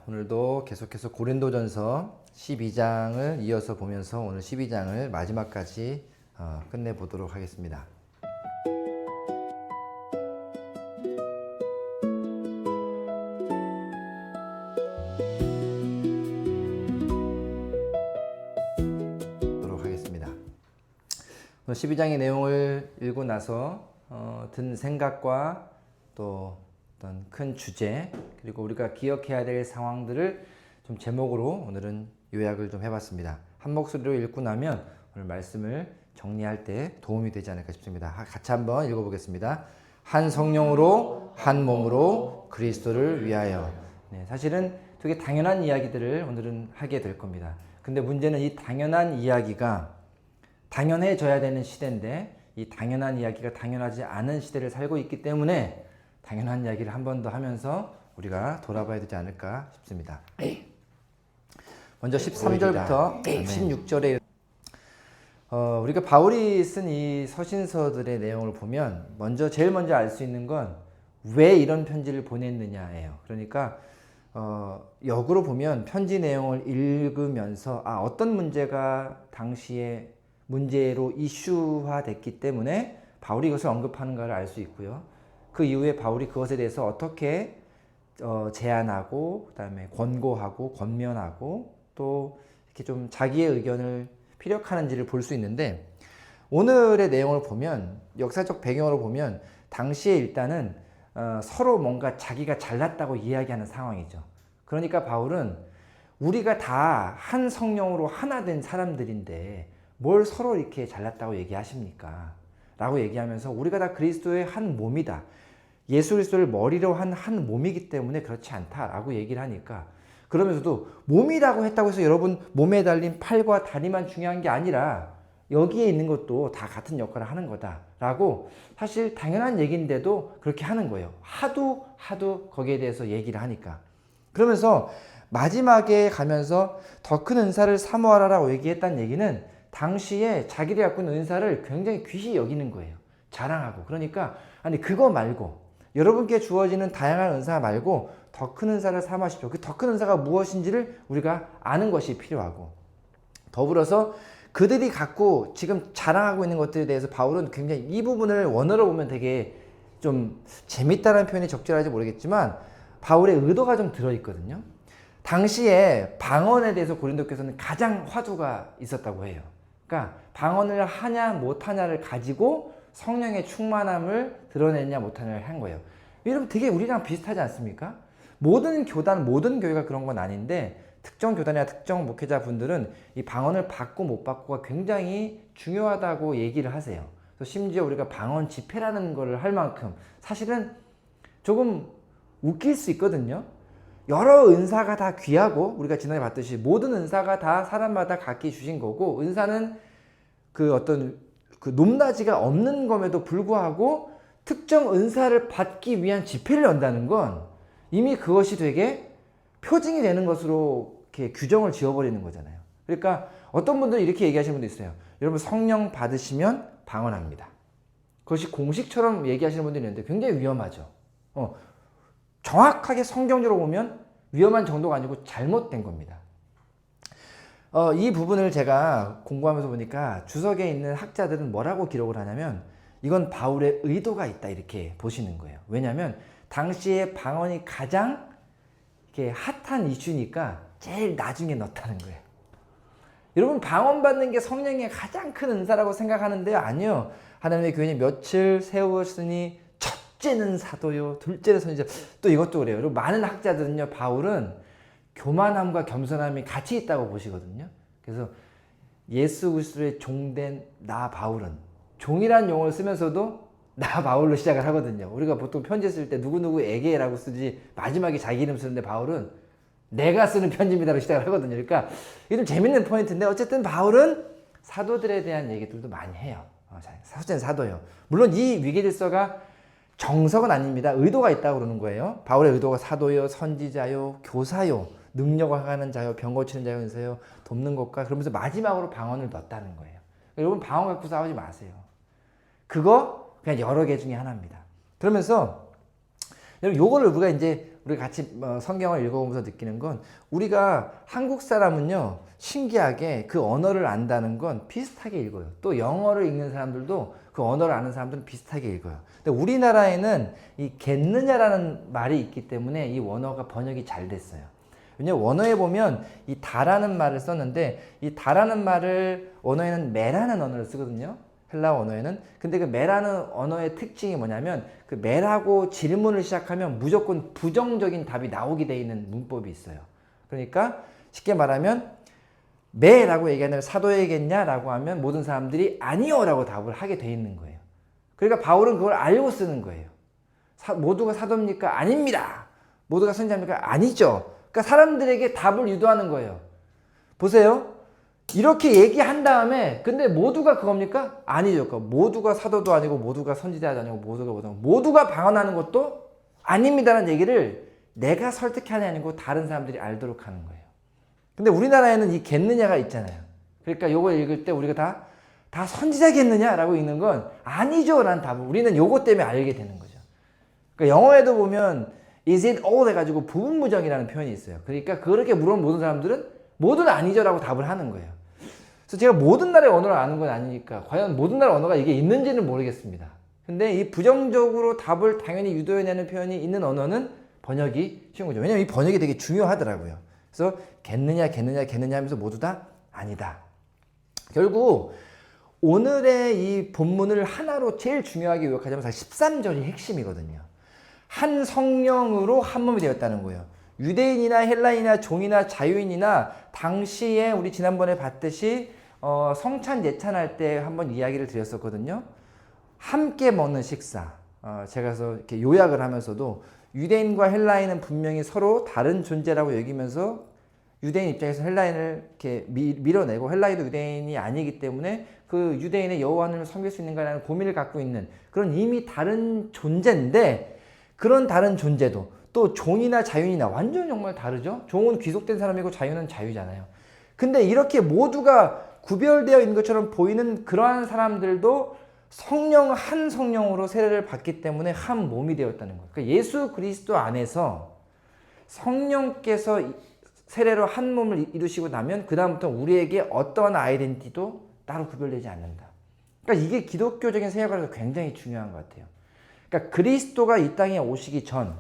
오늘도 계속해서 고린도전서 12장을 이어서 보면서 오늘 12장을 마지막까지 끝내보도록 하겠습니다. 오늘 12장의 내용을 읽고 나서 든 생각과 또 어떤 큰 주제, 그리고 우리가 기억해야 될 상황들을 좀 제목으로 오늘은 요약을 좀 해봤습니다. 한 목소리로 읽고 나면 오늘 말씀을 정리할 때 도움이 되지 않을까 싶습니다. 같이 한번 읽어보겠습니다. 한 성령으로 한 몸으로 그리스도를 위하여. 네, 사실은 되게 당연한 이야기들을 오늘은 하게 될 겁니다. 근데 문제는 이 당연한 이야기가 당연해져야 되는 시대인데 이 당연한 이야기가 당연하지 않은 시대를 살고 있기 때문에 당연한 이야기를 한 번 더 하면서 우리가 돌아봐야 되지 않을까 싶습니다. 먼저 13절부터 16절에 우리가 바울이 쓴 이 서신서들의 내용을 보면 제일 먼저 알 수 있는 건 왜 이런 편지를 보냈느냐예요. 그러니까 역으로 보면 편지 내용을 읽으면서 어떤 문제가 당시에 문제로 이슈화됐기 때문에 바울이 이것을 언급하는가를 알 수 있고요. 그 이후에 바울이 그것에 대해서 어떻게 제안하고 그다음에 권고하고 권면하고 또 이렇게 좀 자기의 의견을 피력하는지를 볼 수 있는데, 오늘의 내용을 보면 역사적 배경으로 보면 당시에 일단은 서로 뭔가 자기가 잘났다고 이야기하는 상황이죠. 그러니까 바울은 우리가 다 한 성령으로 하나 된 사람들인데 뭘 서로 이렇게 잘났다고 얘기하십니까? 라고 얘기하면서 우리가 다 그리스도의 한 몸이다. 예수 그리스도를 머리로 한 몸이기 때문에 그렇지 않다라고 얘기를 하니까, 그러면서도 몸이라고 했다고 해서 여러분 몸에 달린 팔과 다리만 중요한 게 아니라 여기에 있는 것도 다 같은 역할을 하는 거다라고, 사실 당연한 얘기인데도 그렇게 하는 거예요. 하도 거기에 대해서 얘기를 하니까. 그러면서 마지막에 가면서 더 큰 은사를 사모하라라고 얘기했다는 얘기는 당시에 자기들이 갖고 있는 은사를 굉장히 귀히 여기는 거예요. 자랑하고. 그러니까 아니 그거 말고 여러분께 주어지는 다양한 은사 말고 더 큰 은사를 삼으십시오. 그 더 큰 은사가 무엇인지를 우리가 아는 것이 필요하고, 더불어서 그들이 갖고 지금 자랑하고 있는 것들에 대해서 바울은 굉장히 이 부분을 원어로 보면 되게 좀 재밌다는 표현이 적절할지 모르겠지만 바울의 의도가 좀 들어있거든요. 당시에 방언에 대해서 고린도께서는 가장 화두가 있었다고 해요. 그러니까 방언을 하냐 못하냐를 가지고 성령의 충만함을 드러내냐 못하냐를 한 거예요. 여러분 되게 우리랑 비슷하지 않습니까? 모든 교단, 모든 교회가 그런 건 아닌데 특정 교단이나 특정 목회자 분들은 이 방언을 받고 못 받고가 굉장히 중요하다고 얘기를 하세요. 그래서 심지어 우리가 방언 집회라는 거를 할 만큼 사실은 조금 웃길 수 있거든요. 여러 은사가 다 귀하고 우리가 지난해 봤듯이 모든 은사가 다 사람마다 각기 주신 거고, 은사는 그 어떤 그 높낮이가 없는 것에도 불구하고 특정 은사를 받기 위한 집회를 연다는 건 이미 그것이 되게 표징이 되는 것으로 이렇게 규정을 지어버리는 거잖아요. 그러니까 어떤 분들은 이렇게 얘기하시는 분도 있어요. 여러분 성령 받으시면 방언합니다. 그것이 공식처럼 얘기하시는 분들이 있는데 굉장히 위험하죠. 정확하게 성경적으로 보면 위험한 정도가 아니고 잘못된 겁니다. 이 부분을 제가 공부하면서 보니까 주석에 있는 학자들은 뭐라고 기록을 하냐면 이건 바울의 의도가 있다 이렇게 보시는 거예요. 왜냐하면 당시에 방언이 가장 이렇게 핫한 이슈니까 제일 나중에 넣었다는 거예요. 여러분 방언 받는 게 성령의 가장 큰 은사라고 생각하는데요. 아니요. 하나님의 교회는 며칠 세우었으니 첫째는 사도요, 둘째는 선지자. 또 이것도 그래요. 그리고 많은 학자들은요, 바울은 교만함과 겸손함이 같이 있다고 보시거든요. 그래서 예수 그리스도의 종된 나 바울은, 종이란 용어를 쓰면서도 나 바울로 시작을 하거든요. 우리가 보통 편지 쓸 때 누구누구에게라고 쓰지 마지막에 자기 이름 쓰는데 바울은 내가 쓰는 편지입니다로 시작을 하거든요. 그러니까 이게 좀 재밌는 포인트인데, 어쨌든 바울은 사도들에 대한 얘기들도 많이 해요. 사도는 사도예요. 물론 이 위계질서가 정석은 아닙니다. 의도가 있다고 그러는 거예요. 바울의 의도가 사도요, 선지자요, 교사요, 능력을 하는 자요, 병 고치는 자요, 은사요, 돕는 것과, 그러면서 마지막으로 방언을 넣었다는 거예요. 여러분 방언 갖고 싸우지 마세요. 그거 그냥 여러 개 중에 하나입니다. 그러면서 여러분 요거를 우리가 이제 우리 같이 성경을 읽어보면서 느끼는 건 우리가 한국 사람은요 신기하게 그 언어를 안다는 건 비슷하게 읽어요. 또 영어를 읽는 사람들도 그 언어를 아는 사람들은 비슷하게 읽어요. 근데 우리나라에는 이 겠느냐라는 말이 있기 때문에 이 원어가 번역이 잘 됐어요. 왜냐면 원어에 보면 이 다라는 말을 썼는데 이 다라는 말을 원어에는 매라는 언어를 쓰거든요. 헬라어 언어에는. 근데 그 매라는 언어의 특징이 뭐냐면 그 매라고 질문을 시작하면 무조건 부정적인 답이 나오게 돼 있는 문법이 있어요. 그러니까 쉽게 말하면 매라고 얘기하는 사도에겠냐 라고 하면 모든 사람들이 아니요 라고 답을 하게 돼 있는 거예요. 그러니까 바울은 그걸 알고 쓰는 거예요. 모두가 사도입니까? 아닙니다. 모두가 선지자입니까? 아니죠. 그러니까 사람들에게 답을 유도하는 거예요. 보세요. 이렇게 얘기한 다음에 근데 모두가 그겁니까? 아니죠. 그러니까 모두가 사도도 아니고 모두가 선지자도 아니고 모두가 방언하는 것도 아닙니다라는 얘기를 내가 설득하는 게 아니고 다른 사람들이 알도록 하는 거예요. 근데 우리나라에는 이 겠느냐가 있잖아요. 그러니까 요거 읽을 때 우리가 다 선지자겠느냐라고 읽는 건 아니죠 라는 답을 우리는 요거 때문에 알게 되는 거죠. 그러니까 영어에도 보면 is it all 해가지고 부분부정이라는 표현이 있어요. 그러니까 그렇게 물어본 모든 사람들은 모두는 아니죠 라고 답을 하는 거예요. 그래서 제가 모든 나라의 언어를 아는 건 아니니까 과연 모든 나라 언어가 이게 있는지는 모르겠습니다. 근데 이 부정적으로 답을 당연히 유도해내는 표현이 있는 언어는 번역이 쉬운 거죠. 왜냐면 이 번역이 되게 중요하더라고요. 그래서 겠느냐 하면서 모두 다 아니다. 결국 오늘의 이 본문을 하나로 제일 중요하게 요약하자면 사실 13절이 핵심이거든요. 한 성령으로 한 몸이 되었다는 거예요. 유대인이나 헬라인이나 종이나 자유인이나 당시에 우리 지난번에 봤듯이 성찬 예찬할 때 한번 이야기를 드렸었거든요. 함께 먹는 식사. 제가 그래서 이렇게 요약을 하면서도 유대인과 헬라인은 분명히 서로 다른 존재라고 여기면서 유대인 입장에서 헬라인을 이렇게 밀어내고 헬라인도 유대인이 아니기 때문에 그 유대인의 여호와 하나님을 섬길 수 있는가라는 고민을 갖고 있는 그런 이미 다른 존재인데 그런 다른 존재도 또 종이나 자유인이나 완전 정말 다르죠. 종은 귀속된 사람이고 자유는 자유잖아요. 근데 이렇게 모두가 구별되어 있는 것처럼 보이는 그러한 사람들도 성령 한 성령으로 세례를 받기 때문에 한 몸이 되었다는 거예요. 그러니까 예수 그리스도 안에서 성령께서 세례로 한 몸을 이루시고 나면 그 다음부터 우리에게 어떠한 아이덴티티도 따로 구별되지 않는다. 그러니까 이게 기독교적인 생각으로서 굉장히 중요한 것 같아요. 그러니까 그리스도가 이 땅에 오시기 전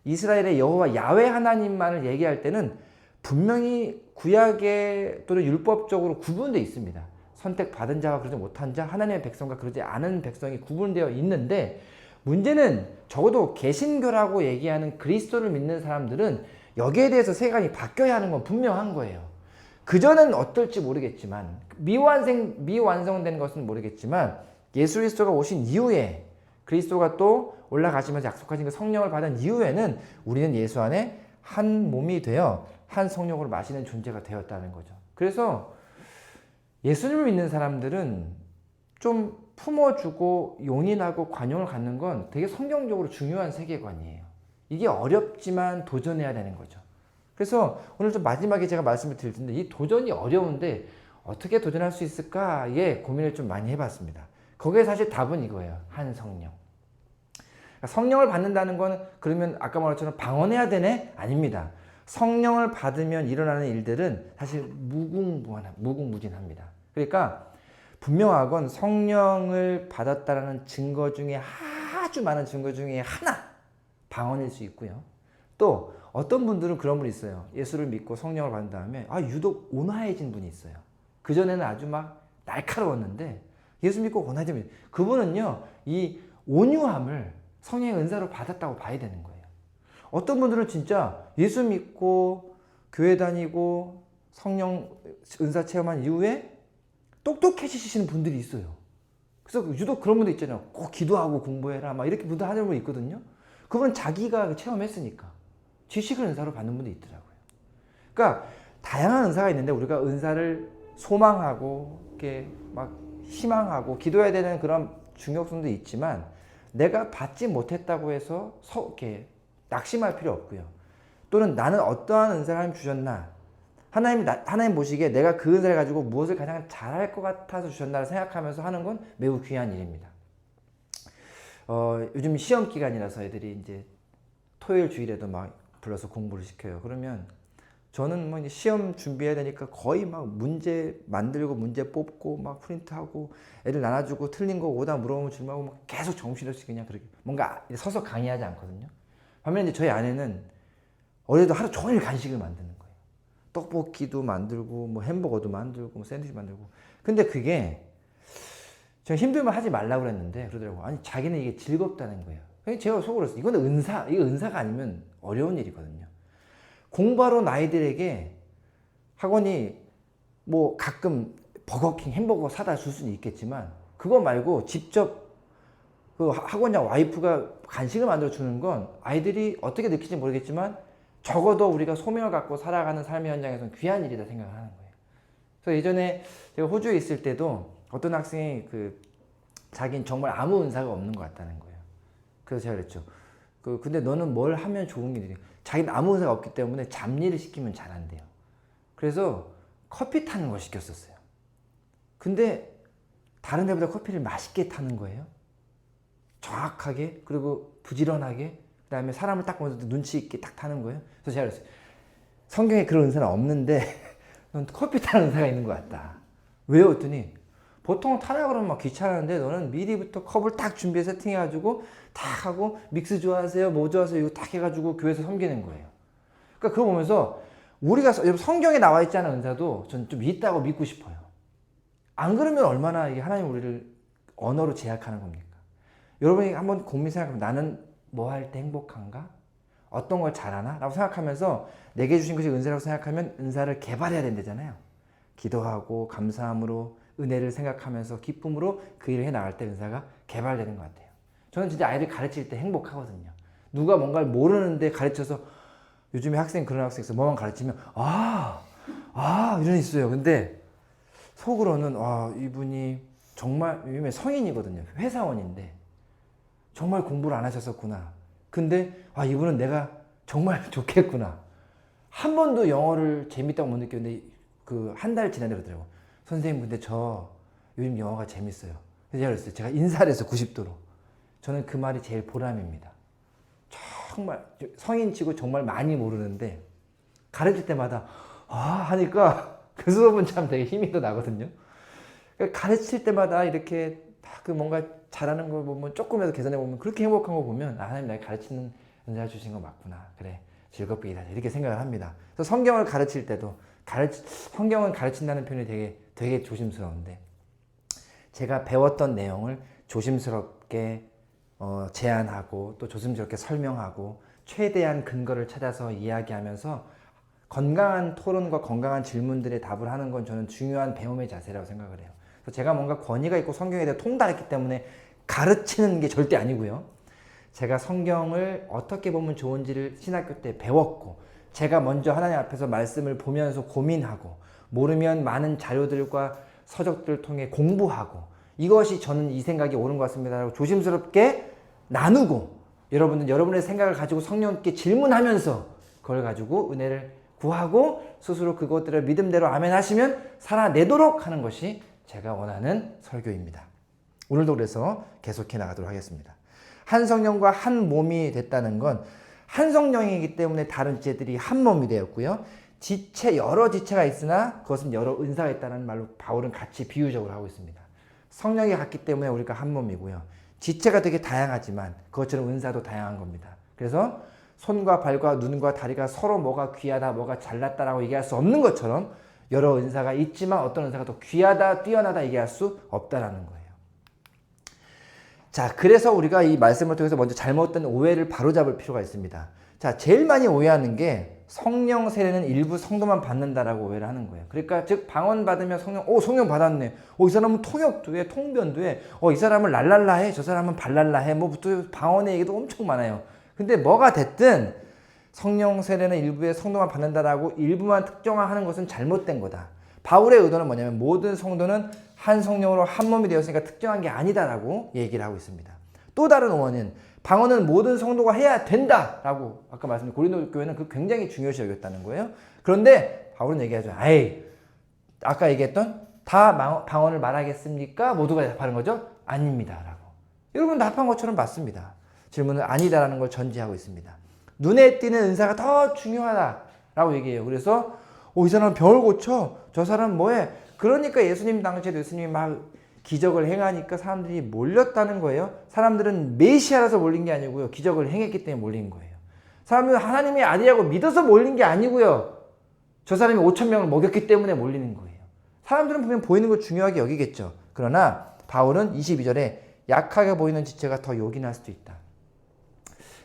이스라엘의 여호와 야훼 하나님만을 얘기할 때는 분명히 구약에 또는 율법적으로 구분되어 있습니다. 선택받은 자와 그러지 못한 자, 하나님의 백성과 그러지 않은 백성이 구분되어 있는데 문제는 적어도 개신교라고 얘기하는 그리스도를 믿는 사람들은 여기에 대해서 세간이 바뀌어야 하는 건 분명한 거예요. 그전은 어떨지 모르겠지만 미완성된 것은 모르겠지만 예수 그리스도가 오신 이후에 그리스도가 또 올라가시면서 약속하신 그 성령을 받은 이후에는 우리는 예수 안에 한 몸이 되어 한 성령으로 마시는 존재가 되었다는 거죠. 그래서 예수님을 믿는 사람들은 좀 품어주고 용인하고 관용을 갖는 건 되게 성경적으로 중요한 세계관이에요. 이게 어렵지만 도전해야 되는 거죠. 그래서 오늘 좀 마지막에 제가 말씀을 드릴 텐데 이 도전이 어려운데 어떻게 도전할 수 있을까에 고민을 좀 많이 해봤습니다. 거기에 사실 답은 이거예요. 한 성령. 성령을 받는다는 건 그러면 아까 말했처럼 방언해야 되네? 아닙니다. 성령을 받으면 일어나는 일들은 사실 무궁무진합니다. 그러니까 분명하건 성령을 받았다라는 증거 중에 아주 많은 증거 중에 하나 방언일 수 있고요. 또 어떤 분들은 그런 분이 있어요. 예수를 믿고 성령을 받은 다음에 유독 온화해진 분이 있어요. 그전에는 아주 막 날카로웠는데 예수 믿고 온화해진 그분은요 이 온유함을 성령의 은사로 받았다고 봐야 되는 거예요. 어떤 분들은 진짜 예수 믿고 교회 다니고 성령 은사 체험한 이후에 똑똑해지시는 분들이 있어요. 그래서 유독 그런 분들 있잖아요. 꼭 기도하고 공부해라 막 이렇게 분들 하는 분 있거든요. 그분은 자기가 체험했으니까 지식을 은사로 받는 분도 있더라고요. 그러니까 다양한 은사가 있는데 우리가 은사를 소망하고 이렇게 막 희망하고 기도해야 되는 그런 중요성도 있지만 내가 받지 못했다고 해서 이렇게 낙심할 필요 없고요. 또는 나는 어떠한 은사를 하나님 주셨나 하나님 보시기에 내가 그 은사를 가지고 무엇을 가장 잘할 것 같아서 주셨나를 생각하면서 하는 건 매우 귀한 일입니다. 요즘 시험 기간이라서 애들이 이제 토요일 주일에도 막 불러서 공부를 시켜요. 그러면 저는 뭐 시험 준비해야 되니까 거의 막 문제 만들고 문제 뽑고 막 프린트하고 애들 나눠주고 틀린 거 오다 물어보면 질문하고 막 계속 정신없이 그냥 그렇게 뭔가 서서 강의하지 않거든요. 반면에 이제 저희 아내는 어제도 하루 종일 간식을 만드는 거예요. 떡볶이도 만들고 뭐 햄버거도 만들고 뭐 샌드위치 만들고. 근데 그게 제가 힘들면 하지 말라고 그랬는데 그러더라고요. 아니 자기는 이게 즐겁다는 거예요. 제가 속으로 이거는 이거 은사가 아니면 어려운 일이거든요. 공부하러 온 아이들에게 학원이 뭐 가끔 버거킹 햄버거 사다 줄 수는 있겠지만 그거 말고 직접 그 학원장 와이프가 간식을 만들어 주는 건 아이들이 어떻게 느낄지 모르겠지만 적어도 우리가 소명을 갖고 살아가는 삶의 현장에서는 귀한 일이다 생각을 하는 거예요. 그래서 예전에 제가 호주에 있을 때도 어떤 학생이 자기는 정말 아무 은사가 없는 것 같다는 거예요. 그래서 제가 그랬죠. 근데 너는 뭘 하면 좋은 일이래. 자기는 아무 은사가 없기 때문에 잡일을 시키면 잘한대요. 그래서 커피 타는 걸 시켰었어요. 근데 다른 데보다 커피를 맛있게 타는 거예요. 정확하게, 그리고 부지런하게, 그 다음에 사람을 딱 보면서 눈치 있게 딱 타는 거예요. 그래서 제가 그랬어요. 성경에 그런 은사는 없는데 넌 커피 타는 은사가 있는 것 같다. 왜요? 했더니 보통 타라 그러면 막 귀찮은데 너는 미리부터 컵을 딱 준비해 세팅해가지고 딱 하고 믹스 좋아하세요? 뭐 좋아하세요? 이거 딱 해가지고 교회에서 섬기는 거예요. 그러니까 그거 보면서 우리가 여러분 성경에 나와 있지 않은 은사도 저는 좀 있다고 믿고 싶어요. 안 그러면 얼마나 이게 하나님 우리를 언어로 제약하는 겁니까? 여러분이 한번 고민 생각하면 나는 뭐 할 때 행복한가? 어떤 걸 잘하나? 라고 생각하면서 내게 주신 것이 은사라고 생각하면 은사를 개발해야 된다잖아요. 기도하고 감사함으로 은혜를 생각하면서 기쁨으로 그 일을 해나갈 때 은사가 개발되는 것 같아요. 저는 진짜 아이들 가르칠 때 행복하거든요. 누가 뭔가를 모르는데 가르쳐서 요즘에 그런 학생 있어. 뭐만 가르치면 이런 있어요. 근데 속으로는 이분이 정말 요즘에 성인이거든요. 회사원인데 정말 공부를 안 하셨었구나. 근데 이분은 내가 정말 좋겠구나. 한 번도 영어를 재밌다고 못 느꼈는데 한 달 지난 뒤에 그러더라고. 선생님 근데 저 요즘 영어가 재밌어요. 그래서 제가 그랬어요. 제가 인사를 해서 90도로. 저는 그 말이 제일 보람입니다. 정말 성인치고 정말 많이 모르는데 가르칠 때마다 하니까 그 수업은 참 되게 힘이 더 나거든요. 가르칠 때마다 이렇게 뭔가 잘하는 거 보면 조금이라도 개선해 보면 그렇게 행복한 거 보면 하나님 나에게 가르치는 은사 주신 거 맞구나. 그래 즐겁게 일하자 이렇게 생각을 합니다. 그래서 성경을 가르칠 때도 성경은 가르친다는 표현이 되게 조심스러운데 제가 배웠던 내용을 조심스럽게 제안하고 또 조심스럽게 설명하고 최대한 근거를 찾아서 이야기하면서 건강한 토론과 건강한 질문들에 답을 하는 건 저는 중요한 배움의 자세라고 생각을 해요. 그래서 제가 뭔가 권위가 있고 성경에 대해 통달했기 때문에 가르치는 게 절대 아니고요. 제가 성경을 어떻게 보면 좋은지를 신학교 때 배웠고 제가 먼저 하나님 앞에서 말씀을 보면서 고민하고 모르면 많은 자료들과 서적들을 통해 공부하고 이것이 저는 이 생각이 옳은 것 같습니다 라고 조심스럽게 나누고 여러분의 생각을 가지고 성령께 질문하면서 그걸 가지고 은혜를 구하고 스스로 그것들을 믿음대로 아멘 하시면 살아내도록 하는 것이 제가 원하는 설교입니다. 오늘도 그래서 계속해 나가도록 하겠습니다. 한 성령과 한 몸이 됐다는 건 한 성령이기 때문에 다른 지체들이 한 몸이 되었고요. 여러 지체가 있으나 그것은 여러 은사가 있다는 말로 바울은 같이 비유적으로 하고 있습니다. 성령이 같기 때문에 우리가 한 몸이고요. 지체가 되게 다양하지만 그것처럼 은사도 다양한 겁니다. 그래서 손과 발과 눈과 다리가 서로 뭐가 귀하다, 뭐가 잘났다라고 얘기할 수 없는 것처럼 여러 은사가 있지만 어떤 은사가 더 귀하다, 뛰어나다 얘기할 수 없다라는 거예요. 자, 그래서 우리가 이 말씀을 통해서 먼저 잘못된 오해를 바로잡을 필요가 있습니다. 자, 제일 많이 오해하는 게 성령 세례는 일부 성도만 받는다라고 오해를 하는 거예요. 그러니까 즉 방언 받으면 성령 받았네. 이 사람은 통역도 해, 통변도 해. 이 사람은 랄랄라 해, 저 사람은 발랄라 해. 또 방언의 얘기도 엄청 많아요. 근데 뭐가 됐든 성령 세례는 일부의 성도만 받는다라고 일부만 특정화하는 것은 잘못된 거다. 바울의 의도는 뭐냐면 모든 성도는 한 성령으로 한 몸이 되었으니까 특정한 게 아니다라고 얘기를 하고 있습니다. 또 다른 오해는 방언은 모든 성도가 해야 된다라고 아까 말씀드린 고린도 교회는 그 굉장히 중요시 여겼다는 거예요. 그런데 바울은 얘기하죠. 아까 얘기했던 다 방언을 말하겠습니까? 모두가 답하는 거죠? 아닙니다라고. 여러분 답한 것처럼 맞습니다. 질문은 아니다라는 걸 전제하고 있습니다. 눈에 띄는 은사가 더 중요하다라고 얘기해요. 그래서 이 사람은 병을 고쳐, 저 사람은 뭐해? 그러니까 예수님 당시에도 예수님이 막 기적을 행하니까 사람들이 몰렸다는 거예요. 사람들은 메시아라서 몰린 게 아니고요. 기적을 행했기 때문에 몰린 거예요. 사람들은 하나님의 아들이라고 믿어서 몰린 게 아니고요. 저 사람이 5천 명을 먹였기 때문에 몰리는 거예요. 사람들은 분명 보이는 걸 중요하게 여기겠죠. 그러나 바울은 22절에 약하게 보이는 지체가 더 요긴할 수도 있다.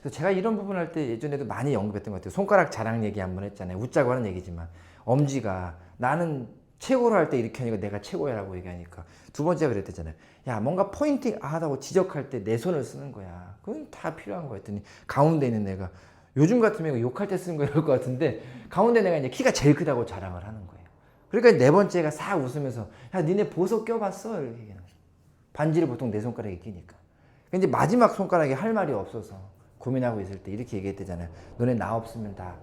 그래서 제가 이런 부분 할 때 예전에도 많이 언급했던 것 같아요. 손가락 자랑 얘기 한번 했잖아요. 웃자고 하는 얘기지만 엄지가 나는 최고로 할 때 이렇게 하니까 내가 최고야라고 얘기하니까 두 번째가 그랬대잖아요. 야 뭔가 포인팅 하다고 지적할 때 내 손을 쓰는 거야. 그건 다 필요한 거야 했더니 가운데 있는 애가 요즘 같으면 욕할 때 쓰는 거 이럴 것 같은데 가운데 내가 이제 키가 제일 크다고 자랑을 하는 거예요. 그러니까 네 번째가 싹 웃으면서 야 니네 보석 껴봤어? 이렇게 얘기하는 거죠. 반지를 보통 네 손가락에 끼니까. 근데 마지막 손가락에 할 말이 없어서 고민하고 있을 때 이렇게 얘기했대잖아요. 너네 나 없으면 다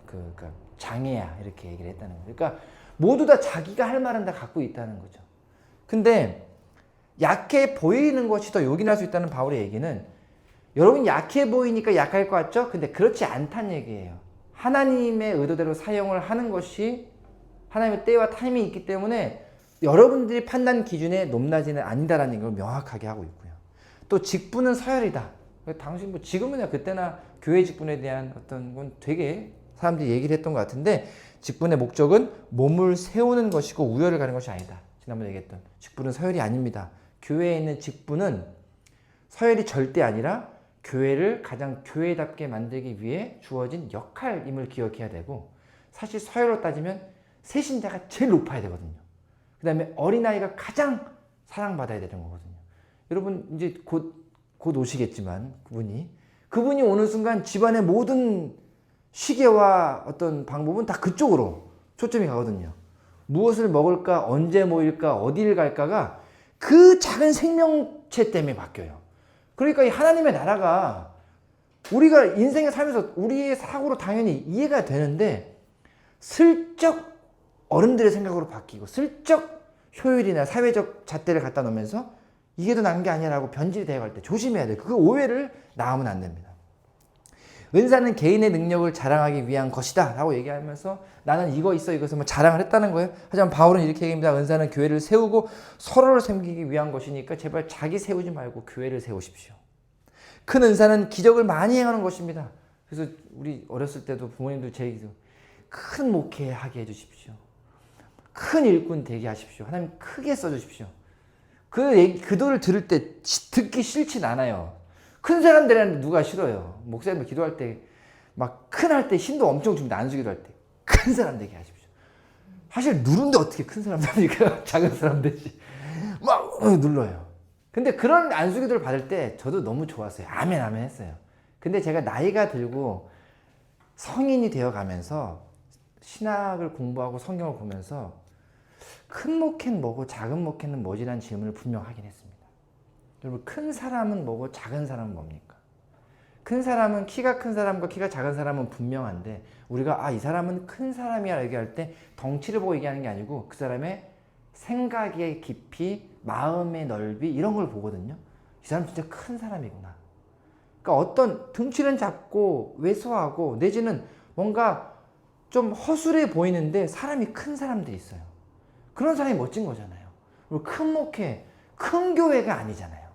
그러니까 장애야 이렇게 얘기를 했다는 거예요. 그러니까 모두 다 자기가 할 말은 다 갖고 있다는 거죠. 근데 약해 보이는 것이 더 요긴할 수 있다는 바울의 얘기는 여러분 약해 보이니까 약할 것 같죠? 근데 그렇지 않다는 얘기예요. 하나님의 의도대로 사용을 하는 것이 하나님의 때와 타임이 있기 때문에 여러분들이 판단 기준에 높낮이는 아니다라는 걸 명확하게 하고 있고요. 또 직분은 서열이다. 당신 뭐 지금이나 그때나 교회 직분에 대한 어떤 건 되게 사람들이 얘기를 했던 것 같은데 직분의 목적은 몸을 세우는 것이고 우열을 가는 것이 아니다. 지난번에 얘기했던 직분은 서열이 아닙니다. 교회에 있는 직분은 서열이 절대 아니라 교회를 가장 교회답게 만들기 위해 주어진 역할임을 기억해야 되고 사실 서열로 따지면 세신자가 제일 높아야 되거든요. 그 다음에 어린아이가 가장 사랑받아야 되는 거거든요. 여러분 이제 곧 오시겠지만 그분이 오는 순간 집안의 모든 시계와 어떤 방법은 다 그쪽으로 초점이 가거든요. 무엇을 먹을까, 언제 모일까, 어디를 갈까가 그 작은 생명체 때문에 바뀌어요. 그러니까 이 하나님의 나라가 우리가 인생에 살면서 우리의 사고로 당연히 이해가 되는데 슬쩍 어른들의 생각으로 바뀌고 슬쩍 효율이나 사회적 잣대를 갖다 놓으면서 이게 더 나은 게 아니라고 변질이 되어갈 때 조심해야 돼요. 그 오해를 낳으면 안 됩니다. 은사는 개인의 능력을 자랑하기 위한 것이다 라고 얘기하면서 나는 이거 있어 이것을 뭐 자랑을 했다는 거예요. 하지만 바울은 이렇게 얘기합니다. 은사는 교회를 세우고 서로를 섬기기 위한 것이니까 제발 자기 세우지 말고 교회를 세우십시오. 큰 은사는 기적을 많이 행하는 것입니다. 그래서 우리 어렸을 때도 부모님들 제 얘기도 큰 목회하게 해주십시오. 큰 일꾼 되게 하십시오. 하나님 크게 써주십시오. 그 도를 들을 때 듣기 싫진 않아요. 큰 사람 되라는데 누가 싫어요. 목사님들 기도할 때 막 큰 할 때 힘도 엄청 줍니다. 안수기도 할 때. 큰 사람 되게 하십시오. 사실 누른데 어떻게 큰 사람 되니까 작은 사람 되지. 막 눌러요. 근데 그런 안수기도를 받을 때 저도 너무 좋았어요. 아멘 아멘 했어요. 근데 제가 나이가 들고 성인이 되어 가면서 신학을 공부하고 성경을 보면서 큰 목회는 뭐고 작은 목회는 뭐지라는 질문을 분명 하긴 했습니다. 여러분 큰 사람은 뭐고 작은 사람은 뭡니까? 큰 사람은 키가 큰 사람과 키가 작은 사람은 분명한데 우리가 이 사람은 큰 사람이야 얘기할 때 덩치를 보고 얘기하는 게 아니고 그 사람의 생각의 깊이, 마음의 넓이 이런 걸 보거든요. 이 사람 진짜 큰 사람이구나. 그러니까 어떤 등치는 작고 왜소하고 내지는 뭔가 좀 허술해 보이는데 사람이 큰 사람들이 있어요. 그런 사람이 멋진 거잖아요. 그리고 큰 목회, 큰 교회가 아니잖아요.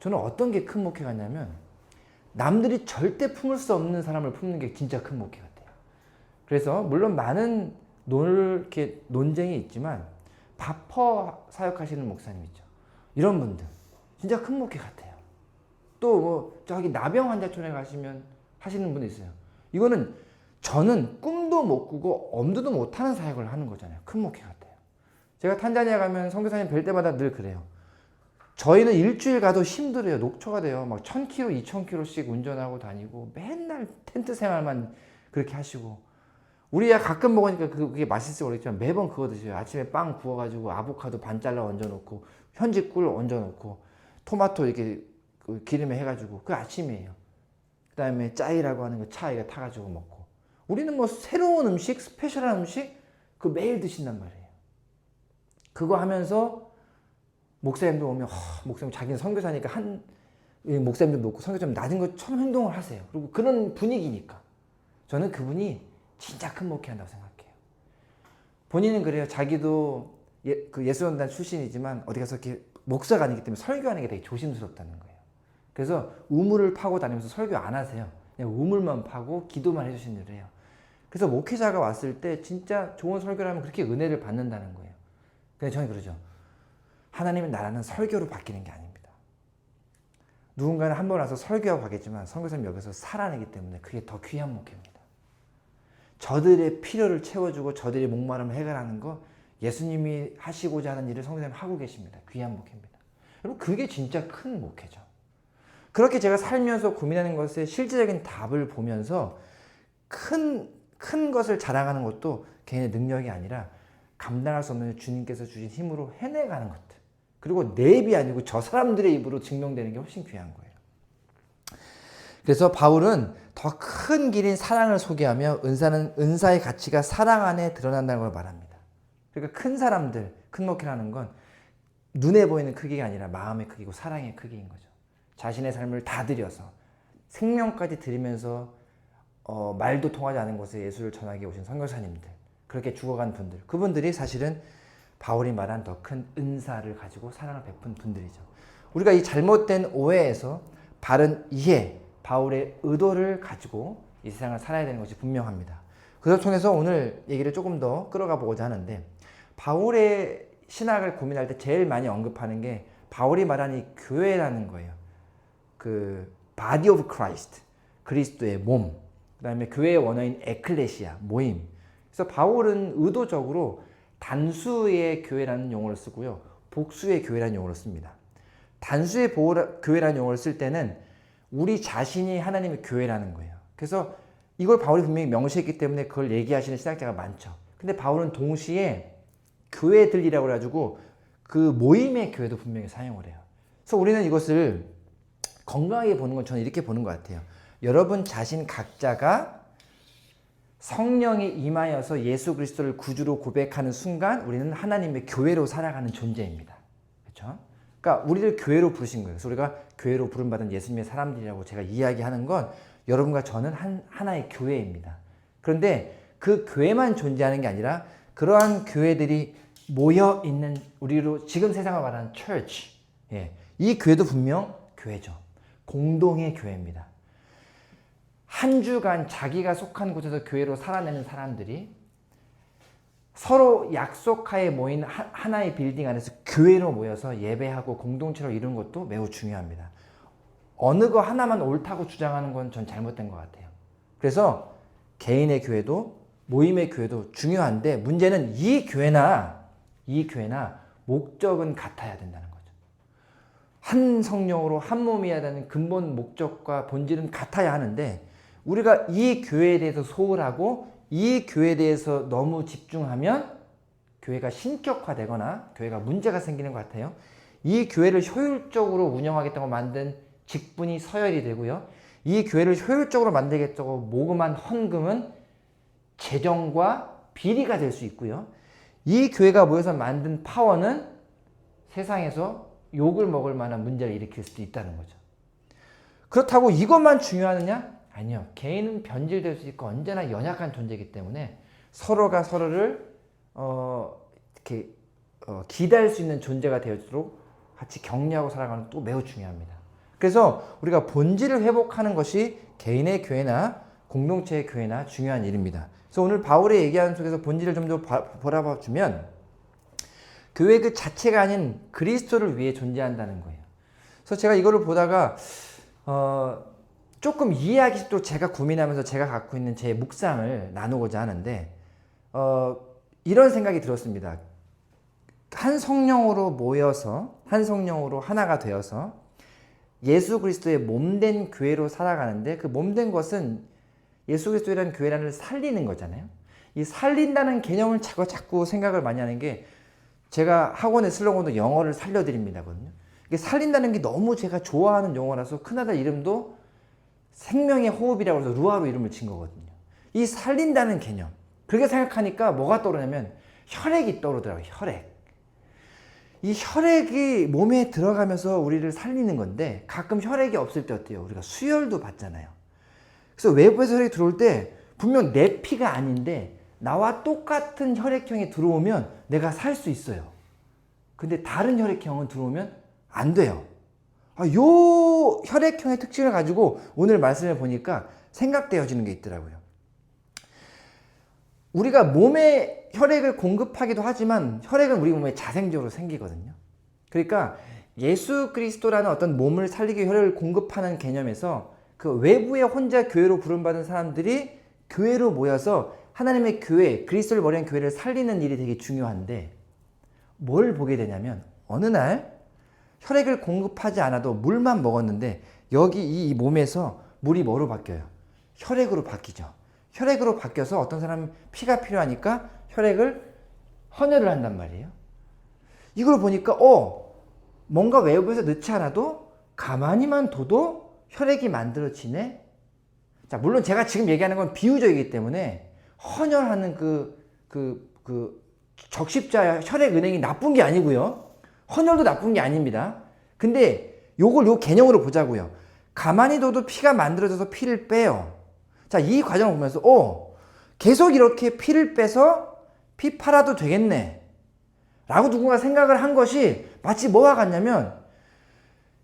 저는 어떤 게 큰 목회 같냐면 남들이 절대 품을 수 없는 사람을 품는 게 진짜 큰 목회 같아요. 그래서 물론 많은 이렇게 논쟁이 있지만 바퍼 사역하시는 목사님 있죠. 이런 분들 진짜 큰 목회 같아요. 또 뭐 저기 나병 환자촌에 가시면 하시는 분도 있어요. 이거는 저는 꿈도 못 꾸고 엄두도 못하는 사역을 하는 거잖아요. 큰 목회 같아요. 제가 탄자니아 가면 선교사님 뵐 때마다 늘 그래요. 저희는 일주일 가도 힘들어요. 녹초가 돼요. 막 1000km, 2000km씩 운전하고 다니고 맨날 텐트 생활만 그렇게 하시고 우리야 가끔 먹으니까 그게 맛있을지 모르겠지만 매번 그거 드셔요. 아침에 빵 구워가지고 아보카도 반 잘라 얹어놓고 현지 꿀 얹어놓고 토마토 이렇게 기름에 해가지고 그 아침이에요. 그 다음에 짜이라고 하는 거 차 이거 타가지고 먹고 우리는 뭐 새로운 음식, 스페셜한 음식 그 매일 드신단 말이에요. 그거 하면서 목사님도 오면 목사님 자기는 선교사니까 목사님들 높고 성격이 좀 낮은 것처럼 행동을 하세요. 그리고 그런 분위기니까 저는 그분이 진짜 큰 목회한다고 생각해요. 본인은 그래요. 자기도 예수원단 출신이지만 어디 가서 이렇게 목사가 아니기 때문에 설교하는 게 되게 조심스럽다는 거예요. 그래서 우물을 파고 다니면서 설교 안 하세요. 그냥 우물만 파고 기도만 해주시는 일을 해요. 그래서 목회자가 왔을 때 진짜 좋은 설교를 하면 그렇게 은혜를 받는다는 거예요. 근데 저는 그러죠. 하나님의 나라는 설교로 바뀌는 게 아닙니다. 누군가는 한 번 와서 설교하고 가겠지만 선교사님 여기서 살아내기 때문에 그게 더 귀한 목회입니다. 저들의 필요를 채워주고 저들의 목마름을 해결하는 거 예수님이 하시고자 하는 일을 선교사님 하고 계십니다. 귀한 목회입니다. 여러분 그게 진짜 큰 목회죠. 그렇게 제가 살면서 고민하는 것에 실제적인 답을 보면서 큰 것을 자랑하는 것도 개인의 능력이 아니라 감당할 수 없는 주님께서 주신 힘으로 해내가는 것들. 그리고 내 입이 아니고 저 사람들의 입으로 증명되는 게 훨씬 귀한 거예요. 그래서 바울은 더 큰 길인 사랑을 소개하며 은사의 가치가 사랑 안에 드러난다는 걸 말합니다. 그러니까 큰 사람들, 큰 목회라는 건 눈에 보이는 크기가 아니라 마음의 크기고 사랑의 크기인 거죠. 자신의 삶을 다 들여서 생명까지 드리면서 말도 통하지 않은 곳에 예수를 전하게 오신 선교사님들, 그렇게 죽어간 분들, 그분들이 사실은 바울이 말한 더 큰 은사를 가지고 사랑을 베푼 분들이죠. 우리가 이 잘못된 오해에서 바른 이해, 바울의 의도를 가지고 이 세상을 살아야 되는 것이 분명합니다. 그것을 통해서 오늘 얘기를 조금 더 끌어가 보고자 하는데, 바울의 신학을 고민할 때 제일 많이 언급하는 게 바울이 말한 이 교회라는 거예요. 그 body of Christ, 그리스도의 몸, 그 다음에 교회의 원어인 에클레시아, 모임. 그래서 바울은 의도적으로 단수의 교회라는 용어를 쓰고요, 복수의 교회라는 용어를 씁니다. 단수의 교회라는 용어를 쓸 때는 우리 자신이 하나님의 교회라는 거예요. 그래서 이걸 바울이 분명히 명시했기 때문에 그걸 얘기하시는 신학자가 많죠. 근데 바울은 동시에 교회들이라고 해가지고 그 모임의 교회도 분명히 사용을 해요. 그래서 우리는 이것을 건강하게 보는 건 저는 이렇게 보는 것 같아요. 여러분 자신 각자가 성령이 임하여서 예수 그리스도를 구주로 고백하는 순간 우리는 하나님의 교회로 살아가는 존재입니다. 그렇죠? 그러니까 우리를 교회로 부르신 거예요. 그래서 우리가 교회로 부름받은 예수님의 사람들이라고 제가 이야기하는 건 여러분과 저는 하나의 교회입니다. 그런데 그 교회만 존재하는 게 아니라 그러한 교회들이 모여 있는 우리로 지금 세상을 말하는 church, 이 교회도 분명 교회죠. 공동의 교회입니다. 한 주간 자기가 속한 곳에서 교회로 살아내는 사람들이 서로 약속하에 모인 하나의 빌딩 안에서 교회로 모여서 예배하고 공동체로 이루는 것도 매우 중요합니다. 어느 거 하나만 옳다고 주장하는 건 전 잘못된 것 같아요. 그래서 개인의 교회도 모임의 교회도 중요한데 문제는 이 교회나 목적은 같아야 된다는 거죠. 한 성령으로 한 몸이어야 되는 근본 목적과 본질은 같아야 하는데 우리가 이 교회에 대해서 소홀하고 이 교회에 대해서 너무 집중하면 교회가 신격화되거나 교회가 문제가 생기는 것 같아요. 이 교회를 효율적으로 운영하겠다고 만든 직분이 서열이 되고요. 이 교회를 효율적으로 만들겠다고 모금한 헌금은 재정과 비리가 될 수 있고요. 이 교회가 모여서 만든 파워는 세상에서 욕을 먹을 만한 문제를 일으킬 수도 있다는 거죠. 그렇다고 이것만 중요하느냐? 아니요. 개인은 변질될 수 있고 언제나 연약한 존재이기 때문에 서로가 서로를 이렇게 기대할 수 있는 존재가 되도록 같이 격려하고 살아가는 것도 매우 중요합니다. 그래서 우리가 본질을 회복하는 것이 개인의 교회나 공동체의 교회나 중요한 일입니다. 그래서 오늘 바울의 얘기하는 속에서 본질을 좀 더 바라봐 주면 교회 그 자체가 아닌 그리스도를 위해 존재한다는 거예요. 그래서 제가 이거를 보다가 조금 이해하기 쉽도록 제가 고민하면서 제가 갖고 있는 제 묵상을 나누고자 하는데 이런 생각이 들었습니다. 한 성령으로 모여서 한 성령으로 하나가 되어서 예수 그리스도의 몸된 교회로 살아가는데 그 몸된 것은 예수 그리스도라는 교회라는 살리는 거잖아요. 이 살린다는 개념을 자꾸 생각을 많이 하는 게 제가 학원의 슬로건도 영어를 살려드립니다거든요. 이게 살린다는 게 너무 제가 좋아하는 용어라서 큰아들 이름도 생명의 호흡이라고 해서 루아로 이름을 진 거거든요. 이 살린다는 개념. 그렇게 생각하니까 뭐가 떠오르냐면 혈액이 떠오르더라고요. 혈액. 이 혈액이 몸에 들어가면서 우리를 살리는 건데 가끔 혈액이 없을 때 어때요? 우리가 수혈도 받잖아요. 그래서 외부에서 혈액이 들어올 때 분명 내 피가 아닌데 나와 똑같은 혈액형이 들어오면 내가 살 수 있어요. 근데 다른 혈액형은 들어오면 안 돼요. 요 혈액형의 특징을 가지고 오늘 말씀을 보니까 생각되어지는 게 있더라고요. 우리가 몸에 혈액을 공급하기도 하지만 혈액은 우리 몸에 자생적으로 생기거든요. 그러니까 예수 그리스도라는 어떤 몸을 살리기 위해 혈액을 공급하는 개념에서 그 외부에 혼자 교회로 부름받은 사람들이 교회로 모여서 하나님의 교회, 그리스도를 머리한 교회를 살리는 일이 되게 중요한데 뭘 보게 되냐면 어느 날 혈액을 공급하지 않아도 물만 먹었는데 여기 이 몸에서 물이 뭐로 바뀌어요? 혈액으로 바뀌죠. 혈액으로 바뀌어서 어떤 사람은 피가 필요하니까 혈액을 헌혈을 한단 말이에요. 이걸 보니까 뭔가 외부에서 넣지 않아도 가만히만 둬도 혈액이 만들어지네. 자, 물론 제가 지금 얘기하는 건 비유적이기 때문에 헌혈하는 그 적십자 혈액은행이 나쁜 게 아니고요. 헌혈도 나쁜 게 아닙니다. 근데 요 개념으로 보자고요. 가만히 둬도 피가 만들어져서 피를 빼요. 자, 이 과정을 보면서 계속 이렇게 피를 빼서 피 팔아도 되겠네 라고 누군가 생각을 한 것이 마치 뭐와 같냐면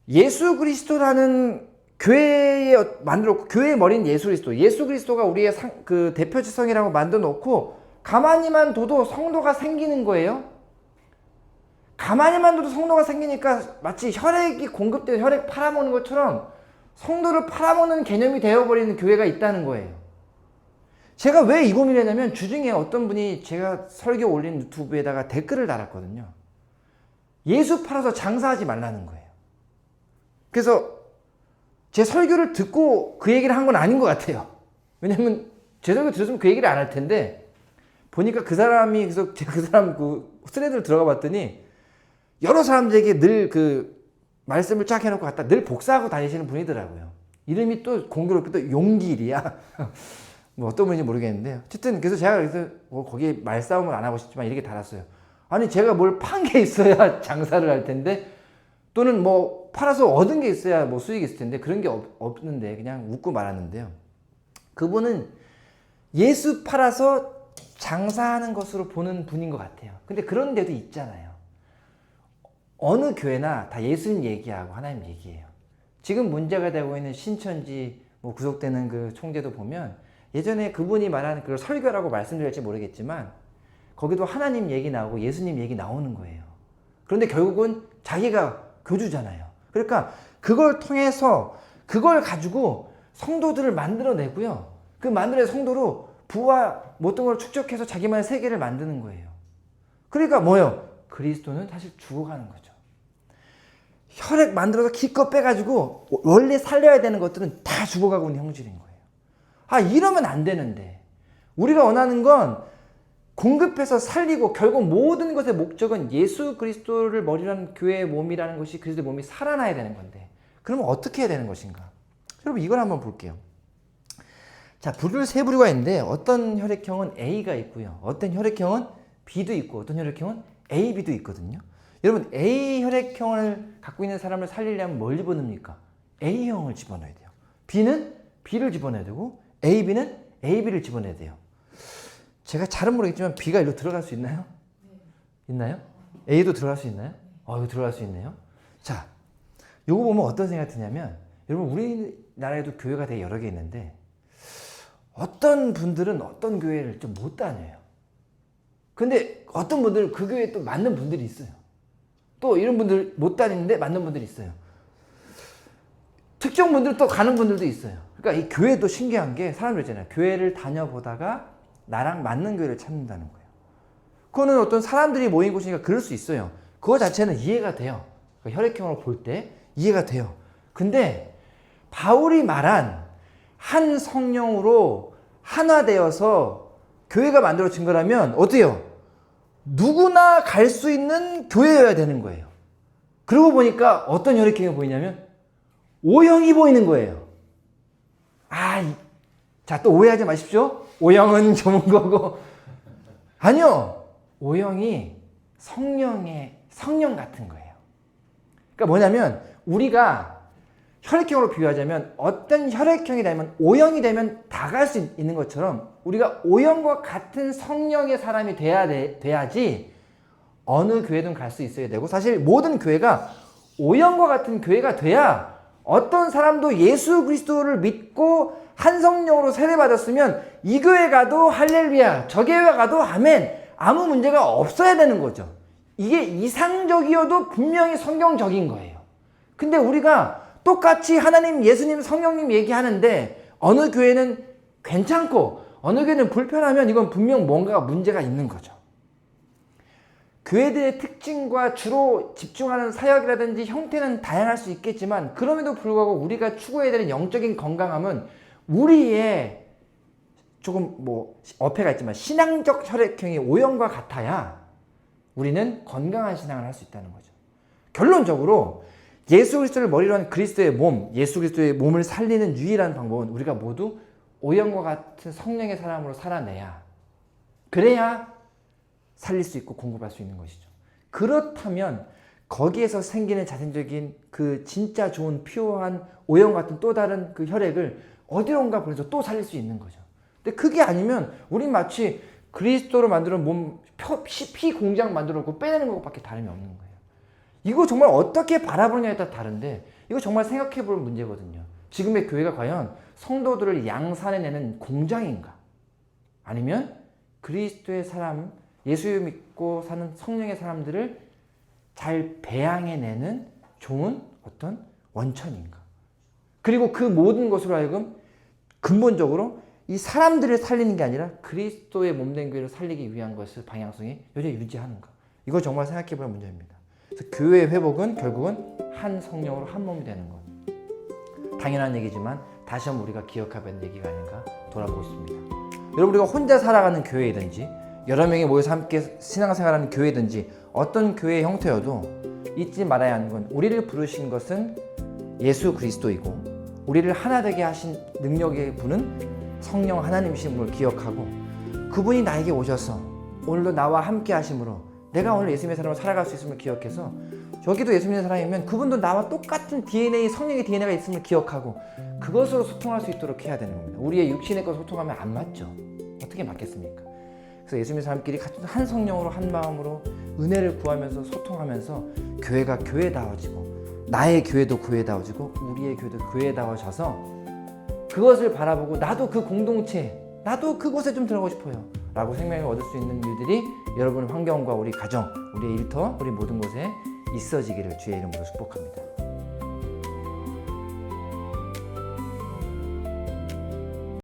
예수 그리스도라는 교회에 만들었고 교회의 머리는 예수 그리스도, 예수 그리스도가 우리의 그 대표지성이라고 만들어 놓고 가만히만 둬도 성도가 생기는 거예요. 가만히만 둬도 성도가 생기니까 마치 혈액이 공급돼서 혈액 팔아먹는 것처럼 성도를 팔아먹는 개념이 되어버리는 교회가 있다는 거예요. 제가 왜 이 고민을 했냐면 주중에 어떤 분이 제가 설교 올린 유튜브에다가 댓글을 달았거든요. 예수 팔아서 장사하지 말라는 거예요. 그래서 제 설교를 듣고 그 얘기를 한 건 아닌 것 같아요. 왜냐면 제 설교 들었으면 그 얘기를 안 할 텐데 보니까 그 사람이 그래서 제가 그 사람 그 스레드를 들어가 봤더니 여러 사람들에게 늘 그 말씀을 쫙 해놓고 갖다 늘 복사하고 다니시는 분이더라고요. 이름이 또 공교롭게도 용길이야. 뭐 어떤 분인지 모르겠는데 어쨌든 그래서 제가 그래서 거기 말싸움을 안 하고 싶지만 이렇게 달았어요. 아니 제가 뭘 판 게 있어야 장사를 할 텐데 또는 뭐 팔아서 얻은 게 있어야 뭐 수익이 있을 텐데 그런 게 없는데 그냥 웃고 말았는데요. 그분은 예수 팔아서 장사하는 것으로 보는 분인 것 같아요. 근데 그런 데도 있잖아요. 어느 교회나 다 예수님 얘기하고 하나님 얘기해요. 지금 문제가 되고 있는 신천지 뭐 구속되는 그 총재도 보면 예전에 그분이 말하는 그걸 설교라고 말씀드릴지 모르겠지만 거기도 하나님 얘기 나오고 예수님 얘기 나오는 거예요. 그런데 결국은 자기가 교주잖아요. 그러니까 그걸 통해서 그걸 가지고 성도들을 만들어내고요. 그 만들어낸 성도로 부와 어떤 걸 축적해서 자기만의 세계를 만드는 거예요. 그러니까 뭐예요? 그리스도는 사실 죽어가는 거죠. 혈액 만들어서 기껏 빼가지고 원래 살려야 되는 것들은 다 죽어가고 있는 형질인 거예요. 이러면 안 되는데 우리가 원하는 건 공급해서 살리고 결국 모든 것의 목적은 예수 그리스도를 머리라는 교회의 몸이라는 것이 그리스도의 몸이 살아나야 되는 건데 그러면 어떻게 해야 되는 것인가? 여러분 이걸 한번 볼게요. 자, 부류를 세 부류가 있는데 어떤 혈액형은 A가 있고요. 어떤 혈액형은 B도 있고 어떤 혈액형은 AB도 있거든요. 여러분 A 혈액형을 갖고 있는 사람을 살리려면 뭘 집어넣습니까? A형을 집어넣어야 돼요. B는 B를 집어넣어야 되고 AB는 AB를 집어넣어야 돼요. 제가 잘은 모르겠지만 B가 일로 들어갈 수 있나요? 있나요? A도 들어갈 수 있나요? 이거 들어갈 수 있네요. 자, 요거 보면 어떤 생각이 드냐면 여러분 우리나라에도 교회가 되게 여러 개 있는데 어떤 분들은 어떤 교회를 좀 못 다녀요. 근데 어떤 분들은 그 교회에 또 맞는 분들이 있어요. 또 이런 분들 못 다니는데 맞는 분들이 있어요. 특정 분들은 또 가는 분들도 있어요. 그러니까 이 교회도 신기한 게 사람들 있잖아요. 교회를 다녀보다가 나랑 맞는 교회를 찾는다는 거예요. 그거는 어떤 사람들이 모인 곳이니까 그럴 수 있어요. 그거 자체는 이해가 돼요. 그러니까 혈액형으로 볼 때 이해가 돼요. 근데 바울이 말한 한 성령으로 하나 되어서 교회가 만들어진 거라면 어때요? 누구나 갈 수 있는 교회여야 되는 거예요. 그러고 보니까 어떤 혈액형이 보이냐면 O형이 보이는 거예요. 자, 또 오해하지 마십시오. O형은 좋은 거고. 아니요. O형이 성령의 성령 같은 거예요. 그러니까 뭐냐면 우리가 혈액형으로 비유하자면 어떤 혈액형이 되면 O형이 되면 다 갈 수 있는 것처럼 우리가 O형과 같은 성령의 사람이 돼야지 어느 교회든 갈 수 있어야 되고, 사실 모든 교회가 O형과 같은 교회가 돼야 어떤 사람도 예수 그리스도를 믿고 한 성령으로 세례받았으면 이 교회 가도 할렐루야, 저 교회 가도 아멘, 아무 문제가 없어야 되는 거죠. 이게 이상적이어도 분명히 성경적인 거예요. 근데 우리가 똑같이 하나님, 예수님, 성령님 얘기하는데 어느 교회는 괜찮고 어느 교회는 불편하면 이건 분명 뭔가 문제가 있는 거죠. 교회들의 특징과 주로 집중하는 사역이라든지 형태는 다양할 수 있겠지만, 그럼에도 불구하고 우리가 추구해야 되는 영적인 건강함은 우리의 조금 어폐가 있지만 신앙적 혈액형이 O형과 같아야 우리는 건강한 신앙을 할 수 있다는 거죠. 결론적으로 예수 그리스도를 머리로 한 그리스도의 몸, 예수 그리스도의 몸을 살리는 유일한 방법은 우리가 모두 O형과 같은 성령의 사람으로 살아내야, 그래야 살릴 수 있고 공급할 수 있는 것이죠. 그렇다면 거기에서 생기는 자생적인 그 진짜 좋은 피오한 O형 같은 또 다른 그 혈액을 어디론가 보내서 또 살릴 수 있는 거죠. 근데 그게 아니면 우린 마치 그리스도로 만드는 몸, 피 공장 만들어 놓고 빼내는 것밖에 다름이 없는 거예요. 이거 정말 어떻게 바라보느냐에 따라 다른데, 이거 정말 생각해 볼 문제거든요. 지금의 교회가 과연 성도들을 양산해내는 공장인가? 아니면 그리스도의 사람, 예수 믿고 사는 성령의 사람들을 잘 배양해내는 좋은 어떤 원천인가? 그리고 그 모든 것으로 하여금 근본적으로 이 사람들을 살리는 게 아니라 그리스도의 몸된 교회를 살리기 위한 것을 방향성이 여전히 유지하는가? 이거 정말 생각해 볼 문제입니다. 그래서 교회의 회복은 결국은 한 성령으로 한 몸이 되는 것. 당연한 얘기지만 다시 한번 우리가 기억해야 하는 얘기가 아닌가 돌아보고 있습니다. 여러분, 우리가 혼자 살아가는 교회이든지 여러 명이 모여서 함께 신앙생활하는 교회든지 어떤 교회의 형태여도 잊지 말아야 하는 건, 우리를 부르신 것은 예수 그리스도이고 우리를 하나 되게 하신 능력의 분은 성령 하나님이심을 기억하고, 그분이 나에게 오셔서 오늘도 나와 함께 하심으로 내가 오늘 예수님의 사람으로 살아갈 수 있음을 기억해서, 저기도 예수님의 사람이면 그분도 나와 똑같은 DNA, 성령의 DNA가 있음을 기억하고 그것으로 소통할 수 있도록 해야 되는 겁니다. 우리의 육신의 것으로 소통하면 안 맞죠. 어떻게 맞겠습니까? 그래서 예수님의 사람끼리 같은 한 성령으로 한 마음으로 은혜를 구하면서 소통하면서 교회가 교회다워지고, 나의 교회도 교회다워지고 우리의 교회도 교회다워져서 그것을 바라보고 나도 그 공동체, 나도 그곳에 좀 들어가고 싶어요 라고 생명을 얻을 수 있는 일들이 여러분의 환경과 우리 가정, 우리의 일터, 우리 모든 곳에 있어지기를 주의 이름으로 축복합니다.